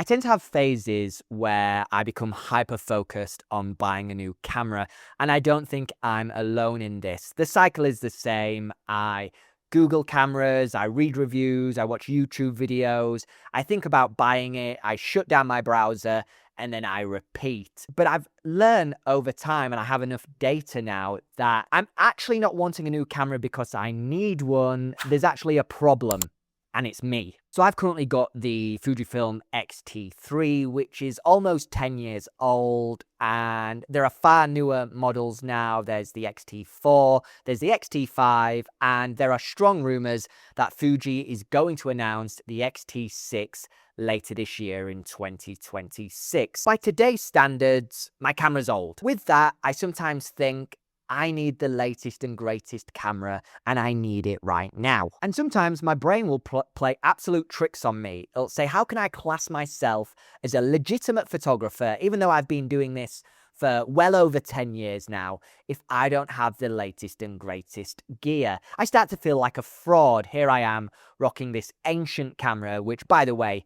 tend to have phases where I become hyper-focused on buying a new camera, and I don't think I'm alone in this. The cycle is the same. I Google cameras, I read reviews, I watch YouTube videos, I think about buying it, I shut down my browser, and then I repeat. But I've learned over time, and I have enough data now, that I'm actually not wanting a new camera because I need one. There's actually a problem, and it's me. So I've currently got the Fujifilm X-T3, which is almost 10 years old, and there are far newer models now. There's the X-T4, there's the X-T5, and there are strong rumors that Fuji is going to announce the X-T6 later this year in 2026. By today's standards, my camera's old. With that, I sometimes think, I need the latest and greatest camera, and I need it right now. And sometimes my brain will play absolute tricks on me. It'll say, how can I class myself as a legitimate photographer, even though I've been doing this for well over 10 years now, if I don't have the latest and greatest gear? I start to feel like a fraud. Here I am rocking this ancient camera, which, by the way,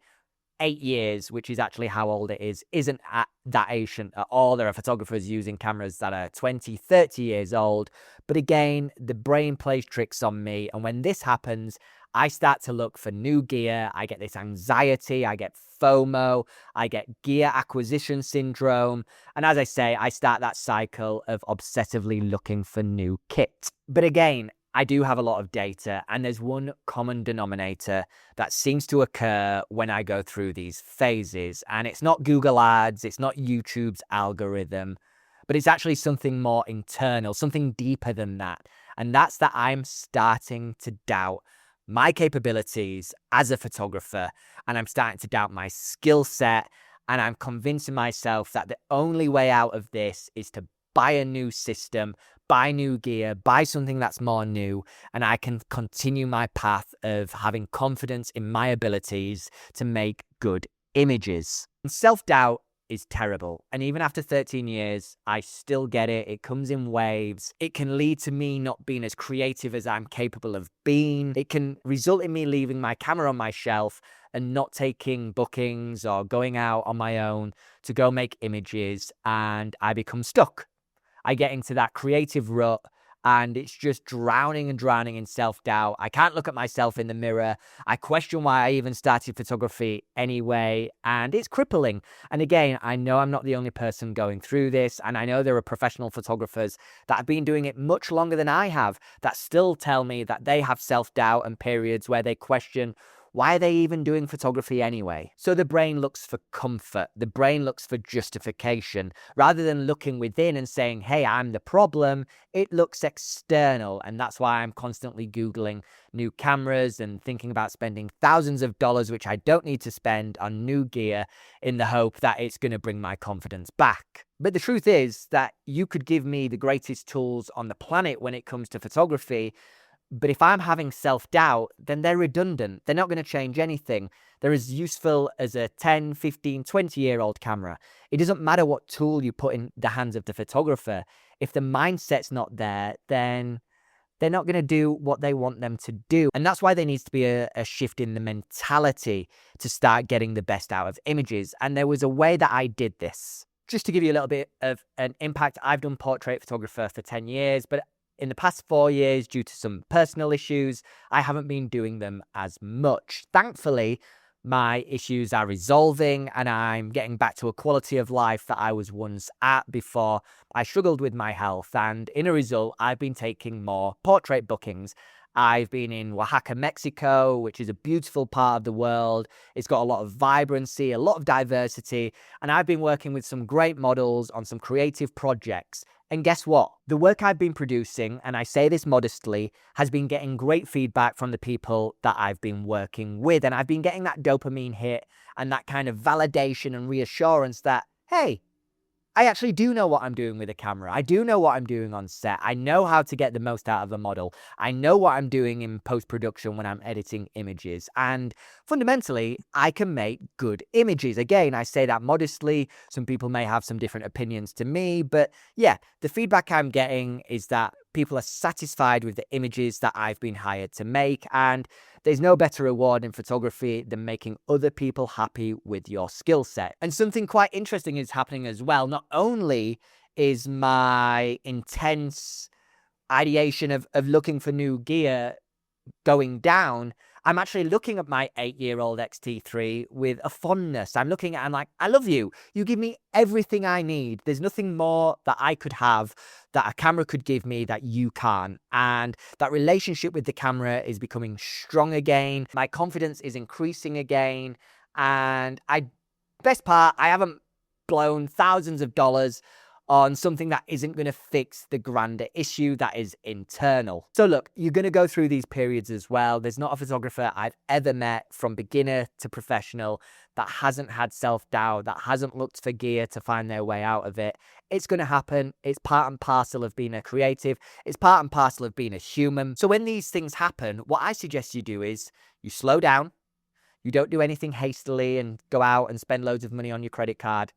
8 years, which is actually how old it is, isn't that ancient at all. There are photographers using cameras that are 20, 30 years old. But again, the brain plays tricks on me. And when this happens, I start to look for new gear. I get this anxiety, I get FOMO, I get gear acquisition syndrome. And as I say, I start that cycle of obsessively looking for new kit. But again, I do have a lot of data, and there's one common denominator that seems to occur when I go through these phases. And it's not Google ads, it's not YouTube's algorithm, but it's actually something more internal, something deeper than that. And that's that I'm starting to doubt my capabilities as a photographer, and I'm starting to doubt my skill set, and I'm convincing myself that the only way out of this is to buy a new system, buy new gear, buy something that's more new, and I can continue my path of having confidence in my abilities to make good images. Self-doubt is terrible, and even after 13 years, I still get it. It comes in waves. It can lead to me not being as creative as I'm capable of being. It can result in me leaving my camera on my shelf and not taking bookings or going out on my own to go make images, and I become stuck. I get into that creative rut, and it's just drowning and drowning in self-doubt. I can't look at myself in the mirror. I question why I even started photography anyway, and it's crippling. And again, I know I'm not the only person going through this, and I know there are professional photographers that have been doing it much longer than I have that still tell me that they have self-doubt and periods where they question, why are they even doing photography anyway? So the brain looks for comfort. The brain looks for justification. Rather than looking within and saying, hey, I'm the problem, it looks external. And that's why I'm constantly Googling new cameras and thinking about spending thousands of dollars, which I don't need to spend, on new gear in the hope that it's going to bring my confidence back. But the truth is that you could give me the greatest tools on the planet when it comes to photography, but if I'm having self-doubt, then they're redundant. They're not going to change anything. They're as useful as a 10, 15, 20-year-old camera. It doesn't matter what tool you put in the hands of the photographer. If the mindset's not there, then they're not going to do what they want them to do. And that's why there needs to be a shift in the mentality to start getting the best out of images. And there was a way that I did this. Just to give you a little bit of an impact, I've done portrait photographer for 10 years, but in the past 4 years, due to some personal issues, I haven't been doing them as much. Thankfully, my issues are resolving, and I'm getting back to a quality of life that I was once at before I struggled with my health. And in a result, I've been taking more portrait bookings. I've been in Oaxaca, Mexico, which is a beautiful part of the world. It's got a lot of vibrancy, a lot of diversity, and I've been working with some great models on some creative projects. And guess what? The work I've been producing, and I say this modestly, has been getting great feedback from the people that I've been working with. And I've been getting that dopamine hit and that kind of validation and reassurance that, hey, I actually do know what I'm doing with a camera. I do know what I'm doing on set. I know how to get the most out of a model. I know what I'm doing in post-production when I'm editing images. And fundamentally, I can make good images. Again, I say that modestly. Some people may have some different opinions to me, but yeah, the feedback I'm getting is that People are satisfied with the images that I've been hired to make, and there's no better reward in photography than making other people happy with your skill set. And something quite interesting is happening as well. Not only is my intense ideation of looking for new gear going down, I'm actually looking at my 8-year-old XT3 with a fondness. I'm looking at, I'm like, I love you. You give me everything I need. There's nothing more that I could have that a camera could give me that you can't. And that relationship with the camera is becoming strong again. My confidence is increasing again. And best part, I haven't blown thousands of dollars on something that isn't going to fix the grander issue that is internal. So look, you're going to go through these periods as well. There's not a photographer I've ever met from beginner to professional that hasn't had self-doubt, that hasn't looked for gear to find their way out of it. It's going to happen. It's part and parcel of being a creative. It's part and parcel of being a human. So when these things happen, what I suggest you do is you slow down. You don't do anything hastily and go out and spend loads of money on your credit card.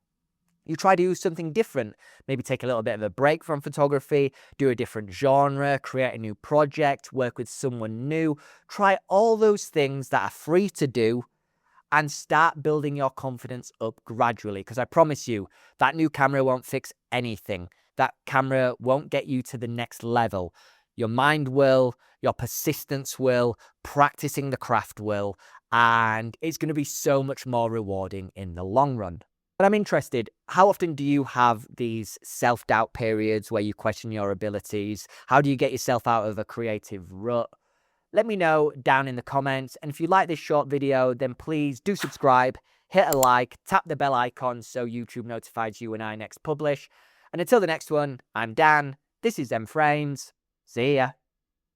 You try to do something different, maybe take a little bit of a break from photography, do a different genre, create a new project, work with someone new. Try all those things that are free to do and start building your confidence up gradually. Because I promise you, that new camera won't fix anything. That camera won't get you to the next level. Your mind will, your persistence will, practicing the craft will, and it's going to be so much more rewarding in the long run. But I'm interested, how often do you have these self-doubt periods where you question your abilities? How do you get yourself out of a creative rut? Let me know down in the comments. And if you like this short video, then please do subscribe, hit a like, tap the bell icon so YouTube notifies you when I next publish. And until the next one, I'm Dan. This is M Frames. See ya.